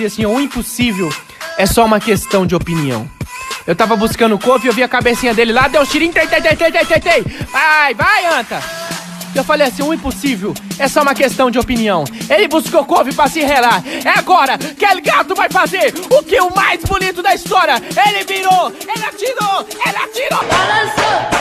dizia assim, o impossível é só uma questão de opinião. Eu tava buscando o couve e eu vi a cabecinha dele lá, deu um tirinho, tei. Vai, anta. Eu falei assim, o impossível é só uma questão de opinião. Ele buscou couve pra se relar. É agora que El Gato vai fazer o que o mais bonito da história. Ele virou, ele atirou. Balançou.